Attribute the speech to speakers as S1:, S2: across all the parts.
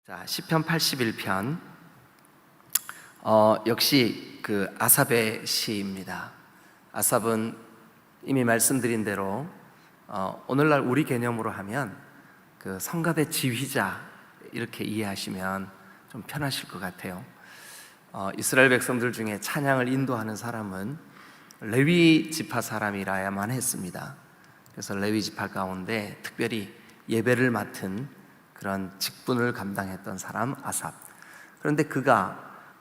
S1: 자, 시편 81편. 역시 그 아삽의 시입니다. 아삽은 이미 말씀드린 대로 오늘날 우리 개념으로 하면 그 성가대 지휘자 이렇게 이해하시면 좀 편하실 것 같아요. 이스라엘 백성들 중에 찬양을 인도하는 사람은 레위 지파 사람이라야만 했습니다. 그래서 레위 지파 가운데 특별히 예배를 맡은 그런 직분을 감당했던 사람 아삽. 그런데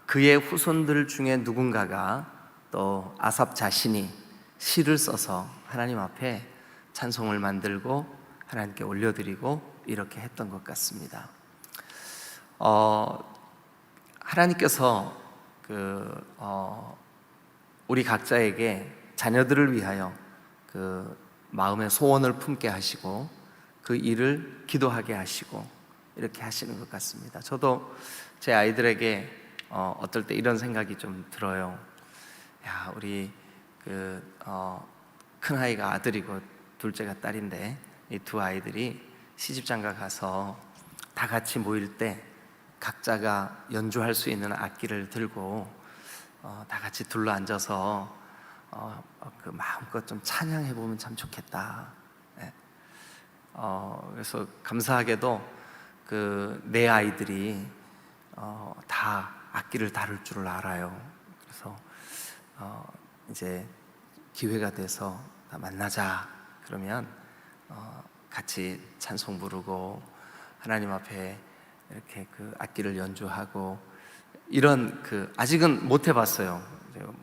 S1: 그의 후손들 중에 누군가가 또 아삽 자신이 시를 써서 하나님 앞에 찬송을 만들고 하나님께 올려드리고 이렇게 했던 것 같습니다. 하나님께서 우리 각자에게 자녀들을 위하여 그 마음의 소원을 품게 하시고 그 일을 기도하게 하시고 이렇게 하시는 것 같습니다. 저도 제 아이들에게 어떨 때 이런 생각이 좀 들어요. 야, 우리 큰 아이가 아들이고 둘째가 딸인데 이 두 아이들이 시집장가 가서 다 같이 모일 때 각자가 연주할 수 있는 악기를 들고 다 같이 둘러 앉아서 그 마음껏 좀 찬양해 보면 참 좋겠다. 그래서 감사하게도 내 아이들이 다 악기를 다룰 줄 알아요. 그래서 이제 기회가 돼서 다 만나자 그러면 같이 찬송 부르고 하나님 앞에 이렇게 그 악기를 연주하고 이런 아직은 못 해봤어요.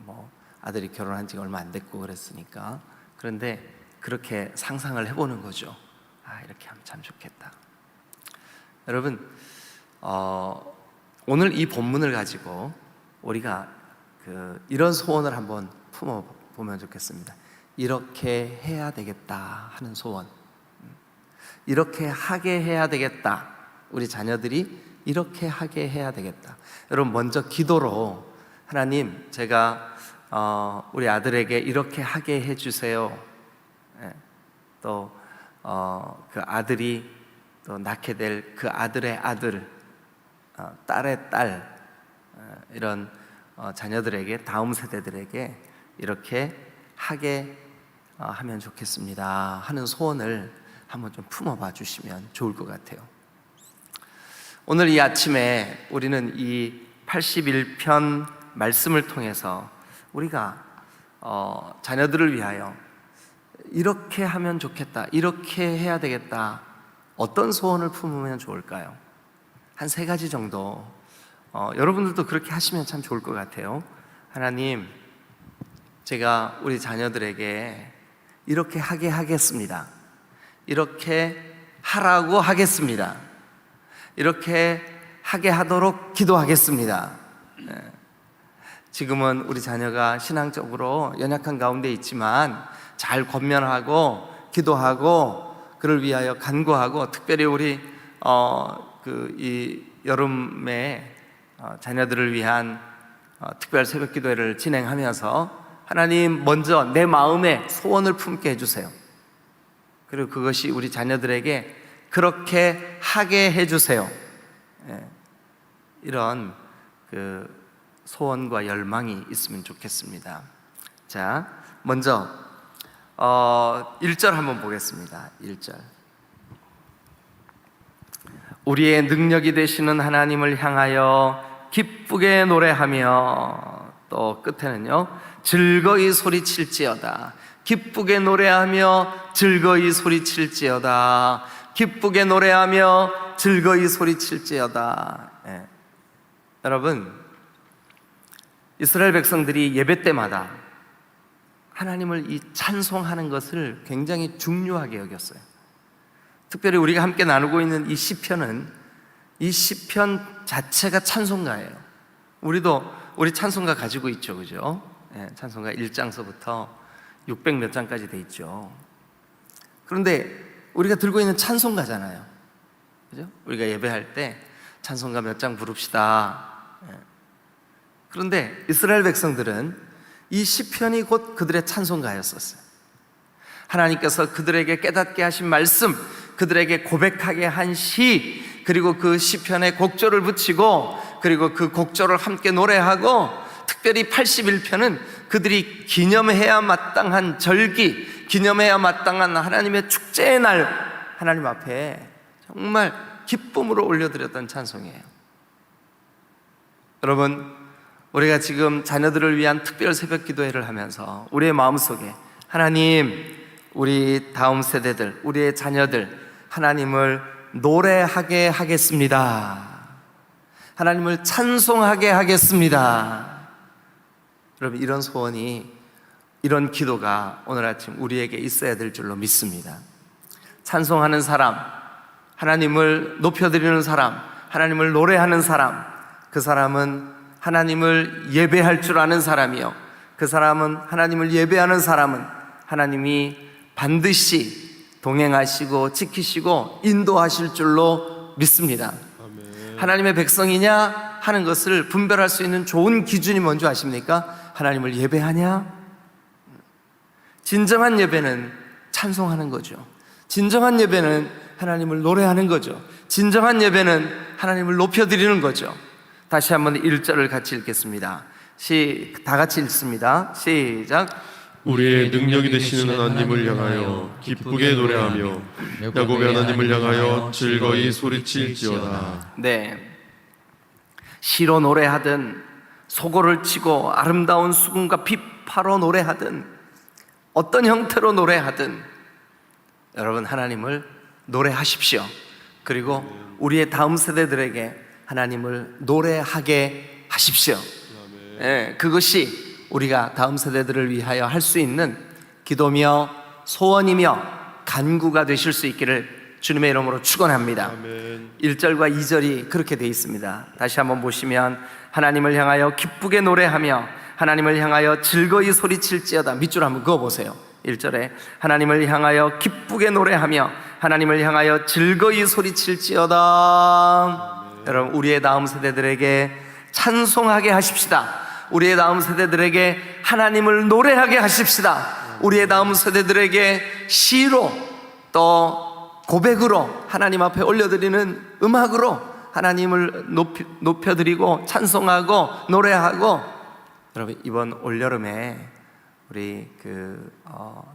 S1: 뭐 아들이 결혼한 지 얼마 안 됐고 그랬으니까. 그런데 그렇게 상상을 해보는 거죠. 이렇게 하면 참 좋겠다. 여러분, 오늘 이 본문을 가지고 우리가 이런 소원을 한번 품어보면 좋겠습니다. 이렇게 해야 되겠다 하는 소원, 이렇게 하게 해야 되겠다, 우리 자녀들이 이렇게 하게 해야 되겠다. 여러분, 먼저 기도로 하나님, 제가 우리 아들에게 이렇게 하게 해주세요. 또 그 아들이 또 낳게 될 그 아들의 아들, 딸의 딸, 이런 자녀들에게, 다음 세대들에게 이렇게 하게 하면 좋겠습니다 하는 소원을 한번 좀 품어봐 주시면 좋을 것 같아요. 오늘 이 아침에 우리는 이 81편 말씀을 통해서 우리가 자녀들을 위하여 이렇게 하면 좋겠다, 이렇게 해야 되겠다, 어떤 소원을 품으면 좋을까요? 한 3가지 정도 여러분들도 그렇게 하시면 참 좋을 것 같아요. 하나님, 제가 우리 자녀들에게 이렇게 하게 하겠습니다. 이렇게 하라고 하겠습니다. 이렇게 하게 하도록 기도하겠습니다. 지금은 우리 자녀가 신앙적으로 연약한 가운데 있지만 잘 권면하고 기도하고 그를 위하여 간구하고, 특별히 우리 이 여름에 자녀들을 위한 특별 새벽 기도회를 진행하면서 하나님, 먼저 내 마음에 소원을 품게 해주세요. 그리고 그것이 우리 자녀들에게 그렇게 하게 해주세요. 이런 소원과 열망이 있으면 좋겠습니다. 자, 먼저 1절 한번 보겠습니다. 1절. 우리의 능력이 되시는 하나님을 향하여 기쁘게 노래하며, 또 끝에는요, 즐거이 소리칠지어다. 기쁘게 노래하며 즐거이 소리칠지어다. 기쁘게 노래하며 즐거이 소리칠지어다. 여러분, 이스라엘 백성들이 예배 때마다 하나님을 이 찬송하는 것을 굉장히 중요하게 여겼어요. 특별히 우리가 함께 나누고 있는 이 시편은, 이 시편 자체가 찬송가예요. 우리 찬송가 가지고 있죠, 그죠? 찬송가 1장서부터 600몇 장까지 돼 있죠. 그런데 우리가 들고 있는 찬송가잖아요, 그죠? 우리가 예배할 때 찬송가 몇 장 부릅시다. 그런데 이스라엘 백성들은 이 시편이 곧 그들의 찬송가였었어요. 하나님께서 그들에게 깨닫게 하신 말씀, 그들에게 고백하게 한 시, 그리고 그 시편에 곡조를 붙이고 그리고 그 곡조를 함께 노래하고, 특별히 81편은 그들이 기념해야 마땅한 절기, 기념해야 마땅한 하나님의 축제의 날 하나님 앞에 정말 기쁨으로 올려드렸던 찬송이에요. 여러분, 우리가 지금 자녀들을 위한 특별 새벽 기도회를 하면서 우리의 마음속에 하나님, 우리 다음 세대들, 우리의 자녀들 하나님을 노래하게 하겠습니다. 하나님을 찬송하게 하겠습니다. 여러분, 이런 소원이, 이런 기도가 오늘 아침 우리에게 있어야 될 줄로 믿습니다. 찬송하는 사람, 하나님을 높여드리는 사람, 하나님을 노래하는 사람, 그 사람은 하나님을 예배할 줄 아는 사람이요, 그 사람은, 하나님을 예배하는 사람은 하나님이 반드시 동행하시고 지키시고 인도하실 줄로 믿습니다. 아멘. 하나님의 백성이냐 하는 것을 분별할 수 있는 좋은 기준이 뭔지 아십니까? 하나님을 예배하냐? 진정한 예배는 찬송하는 거죠. 진정한 예배는 하나님을 노래하는 거죠. 진정한 예배는 하나님을 높여드리는 거죠. 다시 한번 1절을 같이 읽겠습니다. 다 같이 읽습니다. 시작.
S2: 우리의 능력이 되시는 하나님을 향하여 기쁘게 노래하며 야곱의 하나님을 향하여 즐거이 소리칠지어다.
S1: 네, 시로 노래하든 소고를 치고 아름다운 수금과 비파로 노래하든 어떤 형태로 노래하든 여러분, 하나님을 노래하십시오. 그리고 우리의 다음 세대들에게 하나님을 노래하게 하십시오. 네, 그것이 우리가 다음 세대들을 위하여 할 수 있는 기도며 소원이며 간구가 되실 수 있기를 주님의 이름으로 축원합니다. 1절과 2절이 그렇게 되어 있습니다. 다시 한번 보시면, 하나님을 향하여 기쁘게 노래하며 하나님을 향하여 즐거이 소리칠지어다. 밑줄 한번 그어보세요. 1절에 하나님을 향하여 기쁘게 노래하며 하나님을 향하여 즐거이 소리칠지어다. 여러분, 우리의 다음 세대들에게 찬송하게 하십시다. 우리의 다음 세대들에게 하나님을 노래하게 하십시다. 우리의 다음 세대들에게 시로 또 고백으로 하나님 앞에 올려드리는 음악으로 하나님을 높여드리고 찬송하고 노래하고. 여러분, 이번 올여름에 우리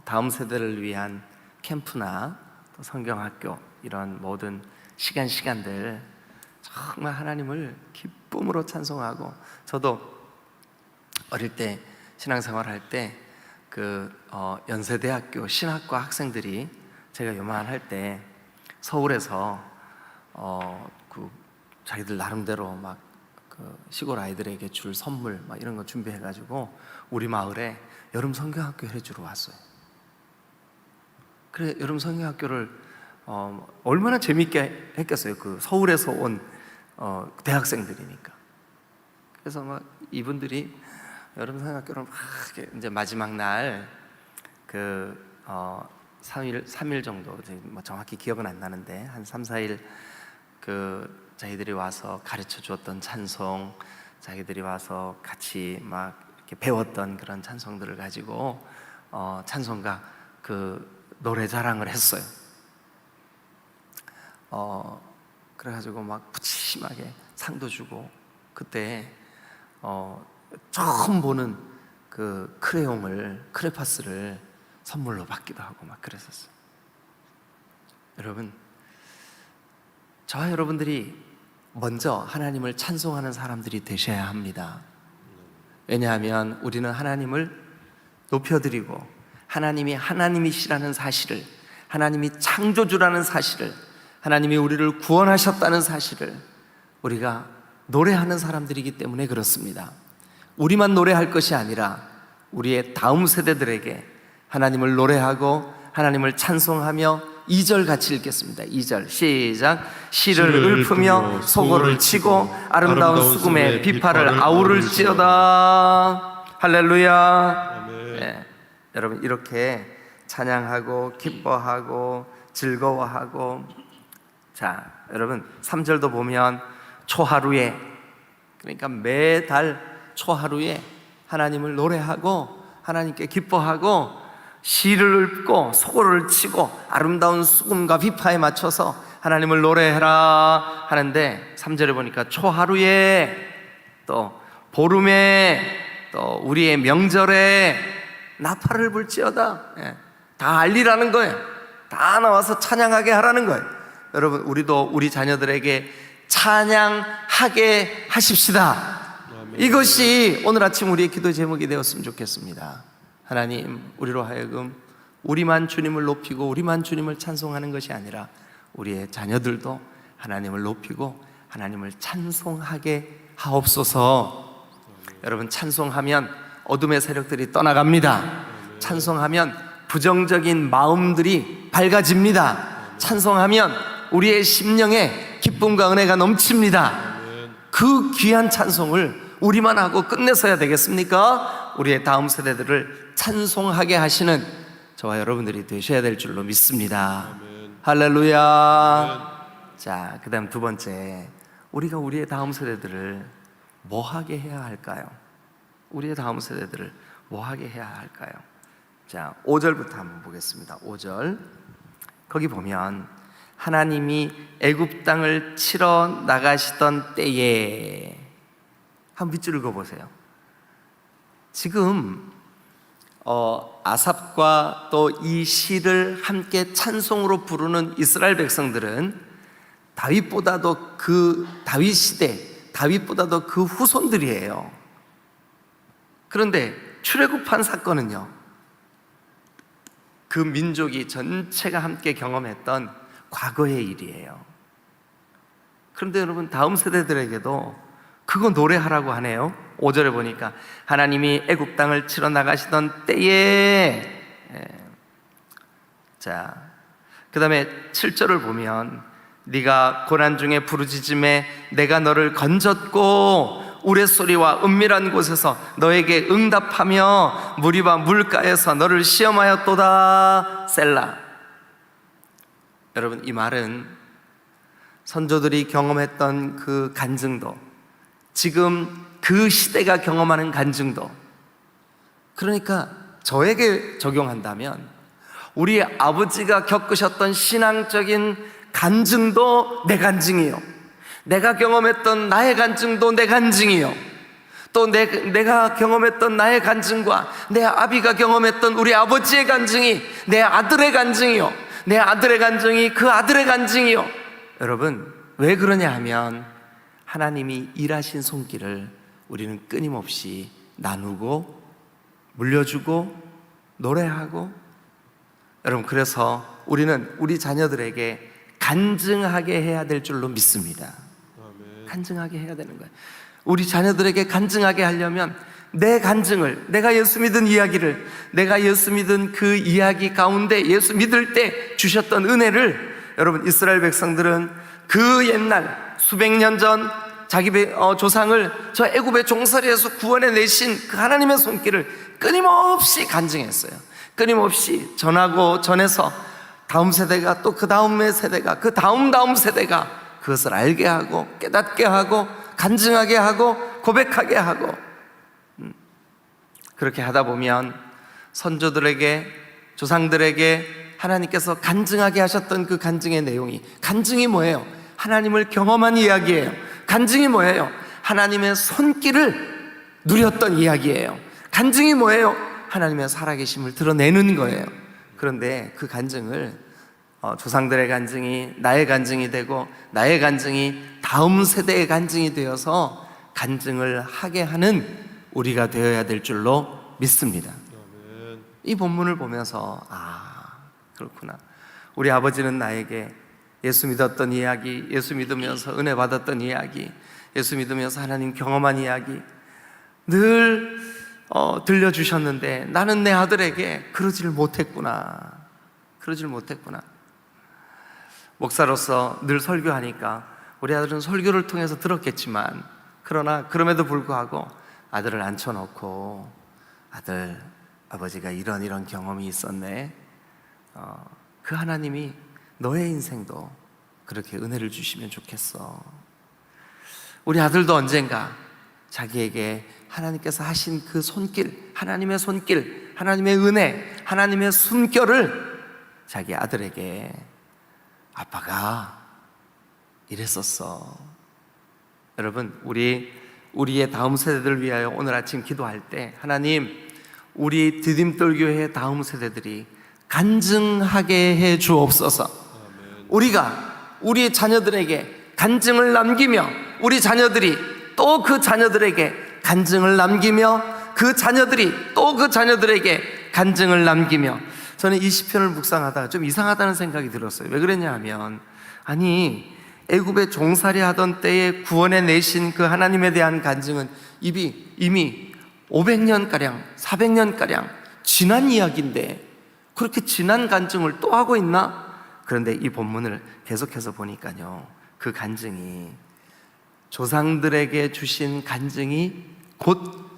S1: 다음 세대를 위한 캠프나 또 성경학교, 이런 모든 시간들 정말 하나님을 기쁨으로 찬송하고, 저도 어릴 때 신앙생활 할 때 연세대학교 신학과 학생들이, 제가 요만할 때 서울에서 자기들 나름대로 막 시골 아이들에게 줄 선물 막 이런 거 준비해가지고 우리 마을에 여름 성경학교 해주러 왔어요. 그래, 여름 성경학교를 얼마나 재밌게 했겠어요. 그 서울에서 온 대학생들이니까. 그래서 막 이분들이 여름 성경학교를 막 이제 마지막 날 3일 정도, 뭐 정확히 기억은 안 나는데 한 3, 4일 자기들이 와서 가르쳐 주었던 찬송, 자기들이 와서 같이 막 이렇게 배웠던 그런 찬송들을 가지고 찬송가 노래 자랑을 했어요. 그래가지고 막 푸짐하게 상도 주고, 그때 처음 보는 크레파스를 선물로 받기도 하고 막 그랬었어요. 여러분, 저와 여러분들이 먼저 하나님을 찬송하는 사람들이 되셔야 합니다. 왜냐하면 우리는 하나님을 높여드리고, 하나님이 하나님이시라는 사실을, 하나님이 창조주라는 사실을, 하나님이 우리를 구원하셨다는 사실을 우리가 노래하는 사람들이기 때문에 그렇습니다. 우리만 노래할 것이 아니라 우리의 다음 세대들에게 하나님을 노래하고 하나님을 찬송하며, 2절 같이 읽겠습니다. 2절 시작. 시를 읊으며 소고를 치고 아름다운 수금에 비파를 아우를지어다. 할렐루야. 네, 여러분, 이렇게 찬양하고 기뻐하고 즐거워하고. 자, 여러분, 3절도 보면 초하루에, 그러니까 매달 초하루에 하나님을 노래하고 하나님께 기뻐하고 시를 읊고 소고를 치고 아름다운 수금과 비파에 맞춰서 하나님을 노래해라 하는데 3절에 보니까 초하루에 또 보름에 또 우리의 명절에 나팔을 불지어다. 다 알리라는 거예요. 다 나와서 찬양하게 하라는 거예요. 여러분, 우리도 우리 자녀들에게 찬양하게 하십시다. 이것이 오늘 아침 우리의 기도 제목이 되었으면 좋겠습니다. 하나님, 우리로 하여금 우리만 주님을 높이고 우리만 주님을 찬송하는 것이 아니라 우리의 자녀들도 하나님을 높이고 하나님을 찬송하게 하옵소서. 여러분, 찬송하면 어둠의 세력들이 떠나갑니다. 찬송하면 부정적인 마음들이 밝아집니다. 찬송하면 우리의 심령에 기쁨과 은혜가 넘칩니다. 그 귀한 찬송을 우리만 하고 끝내서야 되겠습니까? 우리의 다음 세대들을 찬송하게 하시는 저와 여러분들이 되셔야 될 줄로 믿습니다. 할렐루야. 자, 그 다음 두 번째, 우리가 우리의 다음 세대들을 뭐 하게 해야 할까요? 우리의 다음 세대들을 뭐 하게 해야 할까요? 자, 5절부터 한번 보겠습니다. 5절, 거기 보면 하나님이 애굽 땅을 치러 나가시던 때에, 한번 밑줄 읽어보세요. 지금 아삽과 또 이 시를 함께 찬송으로 부르는 이스라엘 백성들은 다윗보다도 그 다윗 시대, 다윗보다도 그 후손들이에요. 그런데 출애굽한 사건은요, 그 민족이 전체가 함께 경험했던 과거의 일이에요. 그런데 여러분, 다음 세대들에게도 그거 노래하라고 하네요. 5절에 보니까 하나님이 애굽 땅을 치러 나가시던 때에, 자, 그 다음에 7절을 보면 네가 고난 중에 부르짖음에 내가 너를 건졌고 우레소리와 은밀한 곳에서 너에게 응답하며 무리와 물가에서 너를 시험하였도다. 셀라. 여러분, 이 말은 선조들이 경험했던 그 간증도, 지금 그 시대가 경험하는 간증도, 그러니까 저에게 적용한다면 우리 아버지가 겪으셨던 신앙적인 간증도 내 간증이요, 내가 경험했던 나의 간증도 내 간증이요, 또 내가 경험했던 나의 간증과 내 아비가 경험했던 우리 아버지의 간증이 내 아들의 간증이요, 내 아들의 간증이 그 아들의 간증이요. 여러분, 왜 그러냐 하면 하나님이 일하신 손길을 우리는 끊임없이 나누고 물려주고 노래하고, 여러분, 그래서 우리는 우리 자녀들에게 간증하게 해야 될 줄로 믿습니다. 간증하게 해야 되는 거예요. 우리 자녀들에게 간증하게 하려면 내 간증을, 내가 예수 믿은 이야기를, 내가 예수 믿은 그 이야기 가운데 예수 믿을 때 주셨던 은혜를, 여러분, 이스라엘 백성들은 그 옛날 수백 년 전 자기 조상을 저 애굽의 종살이에서 구원해 내신 그 하나님의 손길을 끊임없이 간증했어요. 끊임없이 전하고 전해서 다음 세대가, 또 그 다음의 세대가, 그 다음 세대가 그것을 알게 하고 깨닫게 하고 간증하게 하고 고백하게 하고, 그렇게 하다 보면 선조들에게, 조상들에게 하나님께서 간증하게 하셨던 그 간증의 내용이, 간증이 뭐예요? 하나님을 경험한 이야기예요. 간증이 뭐예요? 하나님의 손길을 누렸던 이야기예요. 간증이 뭐예요? 하나님의 살아계심을 드러내는 거예요. 그런데 그 간증을 조상들의 간증이 나의 간증이 되고, 나의 간증이 다음 세대의 간증이 되어서 간증을 하게 하는 우리가 되어야 될 줄로 믿습니다. 이 본문을 보면서 그렇구나, 우리 아버지는 나에게 예수 믿었던 이야기, 예수 믿으면서 은혜 받았던 이야기, 예수 믿으면서 하나님 경험한 이야기 늘 들려주셨는데 나는 내 아들에게 그러지를 못했구나. 목사로서 늘 설교하니까 우리 아들은 설교를 통해서 들었겠지만, 그러나 그럼에도 불구하고 아들을 앉혀놓고, 아들, 아버지가 이런 경험이 있었네. 그 하나님이 너의 인생도 그렇게 은혜를 주시면 좋겠어. 우리 아들도 언젠가 자기에게 하나님께서 하신 그 손길, 하나님의 손길, 하나님의 은혜, 하나님의 숨결을 자기 아들에게 아빠가 이랬었어. 여러분, 우리의 다음 세대들을 위하여 오늘 아침 기도할 때 하나님, 우리 디딤돌교회의 다음 세대들이 간증하게 해 주옵소서. 우리가 우리 자녀들에게 간증을 남기며 우리 자녀들이 또 그 자녀들에게 간증을 남기며 그 자녀들이 또 그 자녀들에게 간증을 남기며, 저는 이 시편을 묵상하다가 좀 이상하다는 생각이 들었어요. 왜 그랬냐 하면, 아니 애굽에 종살이 하던 때에 구원해 내신 그 하나님에 대한 간증은 이미 500년가량 400년가량 지난 이야기인데 그렇게 지난 간증을 또 하고 있나? 그런데 이 본문을 계속해서 보니까요, 그 간증이, 조상들에게 주신 간증이 곧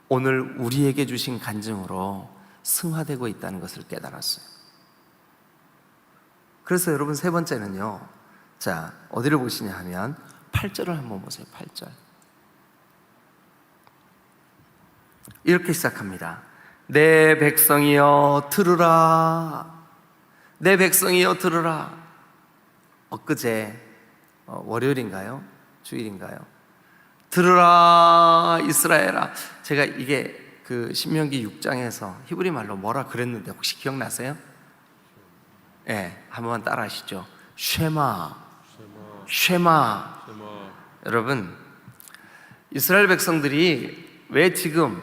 S1: 오늘 우리에게 주신 간증으로 승화되고 있다는 것을 깨달았어요. 그래서 여러분, 세 번째는요, 자, 어디를 보시냐 하면 8절을 한번 보세요. 8절 이렇게 시작합니다. 내 백성이여 들으라. 내 백성이여 들으라. 엊그제 월요일인가요? 주일인가요? 들으라 이스라엘아. 제가 이게 그 신명기 6장에서 히브리 말로 뭐라 그랬는데 혹시 기억나세요? 네, 한번 따라 하시죠. 쉐마. 여러분, 이스라엘 백성들이 왜 지금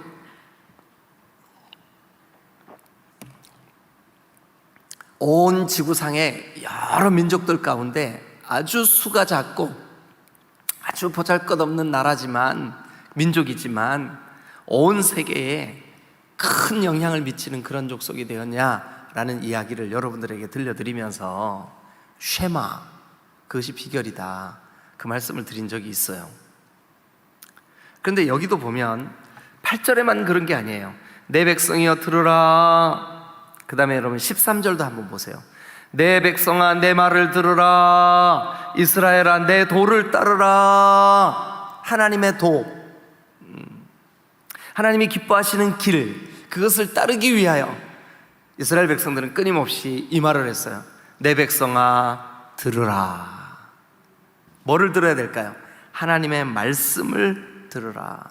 S1: 온 지구상의 여러 민족들 가운데 아주 수가 작고 아주 보잘것없는 나라지만, 민족이지만 온 세계에 큰 영향을 미치는 그런 족속이 되었냐라는 이야기를 여러분들에게 들려드리면서 쉐마, 그것이 비결이다, 그 말씀을 드린 적이 있어요. 그런데 여기도 보면 8절에만 그런 게 아니에요. 내 백성이여 들으라. 그 다음에 여러분 13절도 한번 보세요. 내 백성아 내 말을 들으라. 이스라엘아 내 도를 따르라. 하나님의 도, 하나님이 기뻐하시는 길, 그것을 따르기 위하여 이스라엘 백성들은 끊임없이 이 말을 했어요. 내 백성아 들으라. 뭐를 들어야 될까요? 하나님의 말씀을 들으라.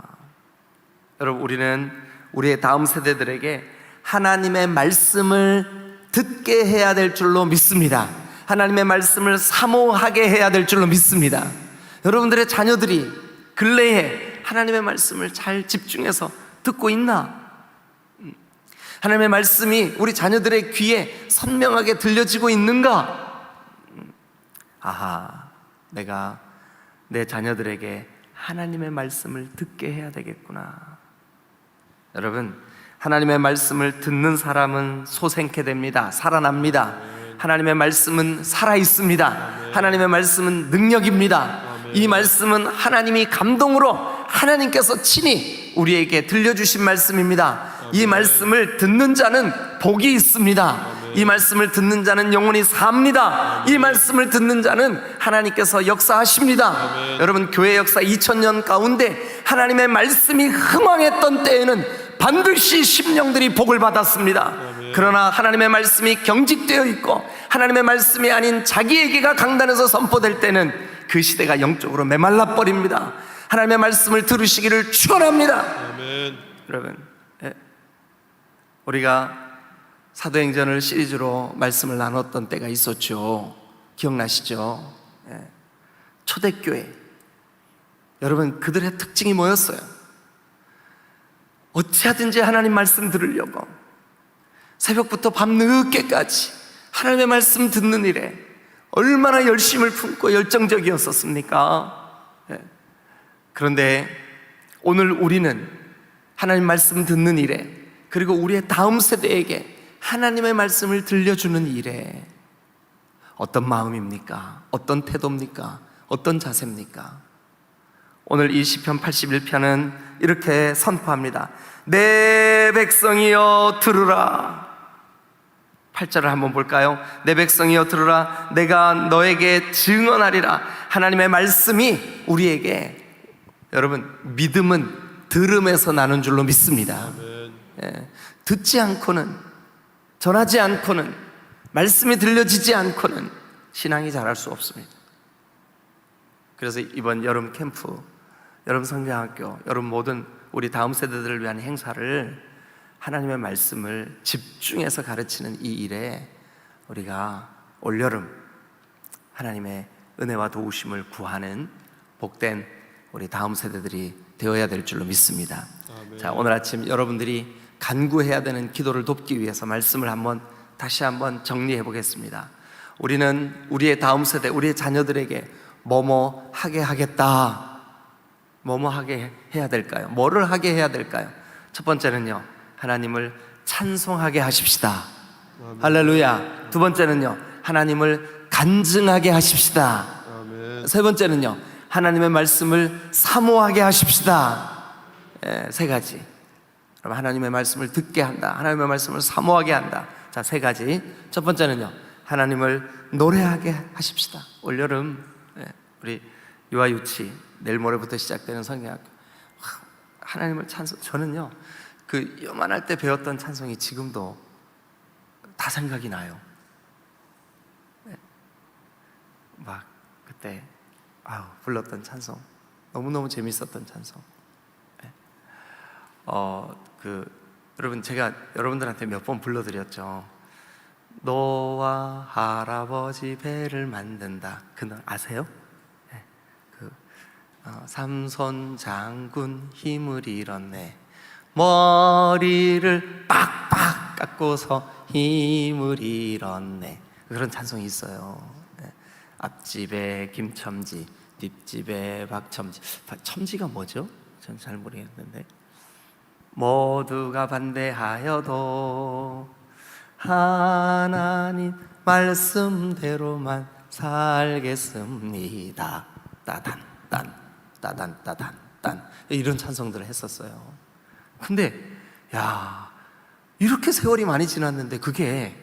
S1: 여러분, 우리는 우리의 다음 세대들에게 하나님의 말씀을 듣게 해야 될 줄로 믿습니다. 하나님의 말씀을 사모하게 해야 될 줄로 믿습니다. 여러분들의 자녀들이 근래에 하나님의 말씀을 잘 집중해서 듣고 있나? 하나님의 말씀이 우리 자녀들의 귀에 선명하게 들려지고 있는가? 아하, 내가 내 자녀들에게 하나님의 말씀을 듣게 해야 되겠구나. 여러분, 하나님의 말씀을 듣는 사람은 소생케 됩니다. 살아납니다. 하나님의 말씀은 살아있습니다. 하나님의 말씀은 능력입니다. 이 말씀은 하나님이 감동으로 하나님께서 친히 우리에게 들려주신 말씀입니다. 이 말씀을 듣는 자는 복이 있습니다. 이 말씀을 듣는 자는 영원히 삽니다. 이 말씀을 듣는 자는 하나님께서 역사하십니다. 여러분, 교회 역사 2000년 가운데 하나님의 말씀이 흥왕했던 때에는 반드시 심령들이 복을 받았습니다. 그러나 하나님의 말씀이 경직되어 있고 하나님의 말씀이 아닌 자기에게가 강단에서 선포될 때는 그 시대가 영적으로 메말라 버립니다. 하나님의 말씀을 들으시기를 축원합니다.
S2: 아멘.
S1: 여러분, 우리가 사도행전을 시리즈로 말씀을 나눴던 때가 있었죠. 기억나시죠? 초대교회, 여러분, 그들의 특징이 뭐였어요? 어찌하든지 하나님 말씀 들으려고 새벽부터 밤늦게까지 하나님의 말씀 듣는 일에 얼마나 열심을 품고 열정적이었었습니까? 그런데 오늘 우리는 하나님 말씀 듣는 일에, 그리고 우리의 다음 세대에게 하나님의 말씀을 들려주는 일에 어떤 마음입니까? 어떤 태도입니까? 어떤 자세입니까? 오늘 이 시편 81편은 이렇게 선포합니다. 내 백성이여 들으라. 8절을 한번 볼까요? 내 백성이여 들으라. 내가 너에게 증언하리라. 하나님의 말씀이 우리에게, 여러분, 믿음은 들음에서 나는 줄로 믿습니다. 듣지 않고는, 전하지 않고는, 말씀이 들려지지 않고는 신앙이 자랄 수 없습니다. 그래서 이번 여름 캠프, 여름 성경학교, 여름 모든 우리 다음 세대들을 위한 행사를 하나님의 말씀을 집중해서 가르치는 이 일에 우리가 올여름 하나님의 은혜와 도우심을 구하는 복된 우리 다음 세대들이 되어야 될 줄로 믿습니다.
S2: 아멘.
S1: 자, 오늘 아침 여러분들이 간구해야 되는 기도를 돕기 위해서 말씀을 다시 한번 정리해 보겠습니다. 우리는 우리의 다음 세대, 우리의 자녀들에게 뭐뭐 하게 하겠다. 뭐뭐 하게 해야 될까요? 뭐를 하게 해야 될까요? 첫 번째는요, 하나님을 찬송하게 하십시다.
S2: 아멘.
S1: 할렐루야. 두 번째는요, 하나님을 간증하게 하십시다.
S2: 아멘.
S1: 세 번째는요, 하나님의 말씀을 사모하게 하십시다. 세 가지. 그럼 하나님의 말씀을 듣게 한다. 하나님의 말씀을 사모하게 한다. 자, 세 가지. 첫 번째는요, 하나님을 노래하게 하십시다. 올여름 우리 유아유치 내일 모레부터 시작되는 성경학교, 하나님을 찬송. 저는요, 그 요만할 때 배웠던 찬송이 지금도 다 생각이 나요. 막 그때 불렀던 찬송, 너무너무 재밌었던 찬송. 여러분, 제가 여러분들한테 몇 번 불러드렸죠. 너와 할아버지 배를 만든다. 그 노래 아세요? 삼손 장군 힘을 잃었네. 머리를 빡빡 깎고서 힘을 잃었네. 그런 찬송이 있어요. 앞집에 김첨지, 뒷집에 박첨지. 첨지가 뭐죠? 전 잘 모르겠는데. 모두가 반대하여도 하나님 말씀대로만 살겠습니다. 따단 따단 따단 딴 이런 찬송들을 했었어요. 근데 이렇게 세월이 많이 지났는데 그게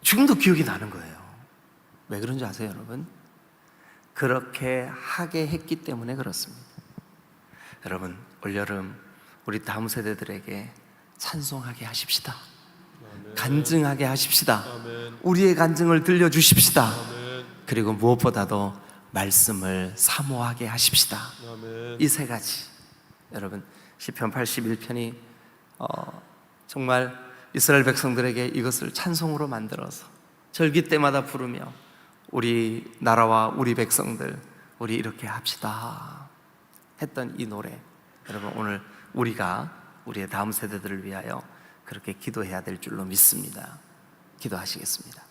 S1: 지금도 기억이 나는 거예요. 왜 그런지 아세요, 여러분? 그렇게 하게 했기 때문에 그렇습니다. 여러분, 올여름 우리 다음 세대들에게 찬송하게 하십시다.
S2: 아멘.
S1: 간증하게 하십시다.
S2: 아멘.
S1: 우리의 간증을 들려주십시다.
S2: 아멘.
S1: 그리고 무엇보다도 말씀을 사모하게 하십시다.
S2: 아멘.
S1: 이 세 가지. 여러분, 시편 81편이 정말 이스라엘 백성들에게 이것을 찬송으로 만들어서 절기 때마다 부르며 우리 나라와 우리 백성들, 우리 이렇게 합시다 했던 이 노래, 여러분, 오늘 우리가 우리의 다음 세대들을 위하여 그렇게 기도해야 될 줄로 믿습니다. 기도하시겠습니다.